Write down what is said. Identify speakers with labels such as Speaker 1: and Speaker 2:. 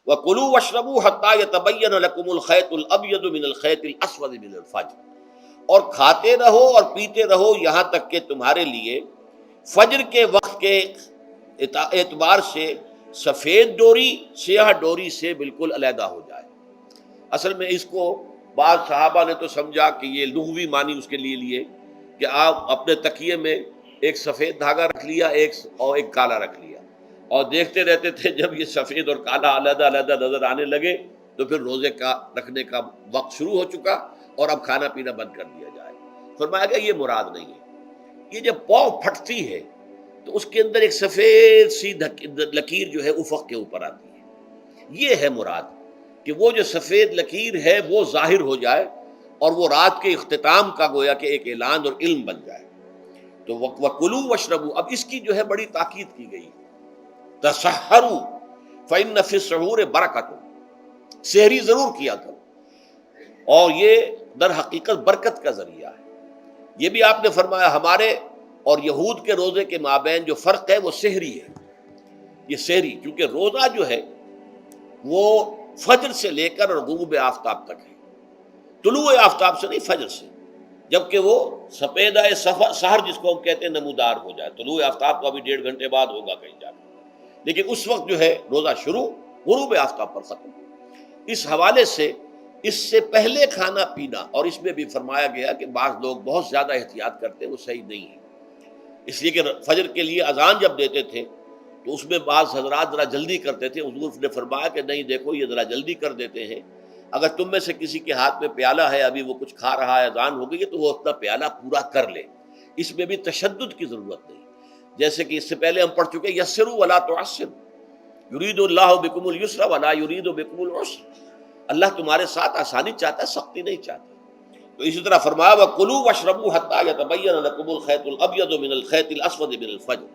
Speaker 1: وَكُلُوا وَاشْرَبُوا حَتَّى يَتَبَيَّنَ لَكُمُ الْخَيْطُ الْأَبْيَضُ مِنَ الْخَيْطِ الْأَسْوَدِ مِنَ الْفَجْرِ، اور کھاتے رہو اور پیتے رہو یہاں تک کہ تمہارے لیے فجر کے وقت کے اعتبار سے سفید ڈوری سیاہ ڈوری سے بالکل علیحدہ ہو جائے۔ اصل میں اس کو بعض صحابہ نے تو سمجھا کہ یہ لغوی معنی اس کے لیے کہ آپ اپنے تکیے میں ایک سفید دھاگا رکھ لیا ایک کالا رکھ لیا، اور دیکھتے رہتے تھے جب یہ سفید اور کالا علیحدہ علیحدہ نظر آنے لگے تو پھر روزے کا رکھنے کا وقت شروع ہو چکا اور اب کھانا پینا بند کر دیا جائے۔ فرمایا گیا یہ مراد نہیں ہے۔ یہ جب پاؤں پھٹتی ہے تو اس کے اندر ایک سفید سی لکیر جو ہے افق کے اوپر آتی ہے، یہ ہے مراد، کہ وہ جو سفید لکیر ہے وہ ظاہر ہو جائے اور وہ رات کے اختتام کا گویا کہ ایک اعلان اور علم بن جائے۔ تو وَكُلُوا وَاشْرَبُوا، اب اس کی جو ہے بڑی تاکید کی گئی، تسحروا فإن فی السحور برکۃ، سحری ضرور کیا کرو، اور یہ در حقیقت برکت کا ذریعہ ہے۔ یہ بھی آپ نے فرمایا ہمارے اور یہود کے روزے کے مابین جو فرق ہے وہ سحری ہے۔ یہ سحری کیونکہ روزہ جو ہے وہ فجر سے لے کر اور غروب آفتاب تک ہے، طلوع آفتاب سے نہیں، فجر سے، جبکہ وہ سپیدہ سحر جس کو ہم کہتے ہیں نمودار ہو جائے۔ طلوع آفتاب تو ابھی 1.5 گھنٹے بعد ہوگا کہیں جا کے، لیکن اس وقت جو ہے روزہ شروع، غروب آفتاب پر ختم۔ اس حوالے سے اس سے پہلے کھانا پینا، اور اس میں بھی فرمایا گیا کہ بعض لوگ بہت زیادہ احتیاط کرتے ہیں، وہ صحیح نہیں ہے، اس لیے کہ فجر کے لیے اذان جب دیتے تھے تو اس میں بعض حضرات ذرا جلدی کرتے تھے۔ حضور نے فرمایا کہ نہیں، دیکھو یہ ذرا جلدی کر دیتے ہیں، اگر تم میں سے کسی کے ہاتھ میں پیالہ ہے، ابھی وہ کچھ کھا رہا ہے، اذان ہو گئی ہے، تو وہ اپنا پیالہ پورا کر لے۔ اس میں بھی تشدد کی ضرورت نہیں، جیسے کہ اس سے پہلے ہم پڑھ چکے یسروا ولا تعسروا، یرید اللہ بکم الیسر ولا یرید بکم العسر، اللہ تمہارے ساتھ آسانی چاہتا ہے، سختی نہیں چاہتا۔ تو اسی طرح فرمایا وَكُلُوا وَاشْرَبُوا حَتَّى يَتَبَيَّنَ لَكُمُ الْخَيْطُ الْأَبْيَضُ مِنَ الْخَيْطِ الْأَسْوَدِ مِنَ الْفَجْرِ۔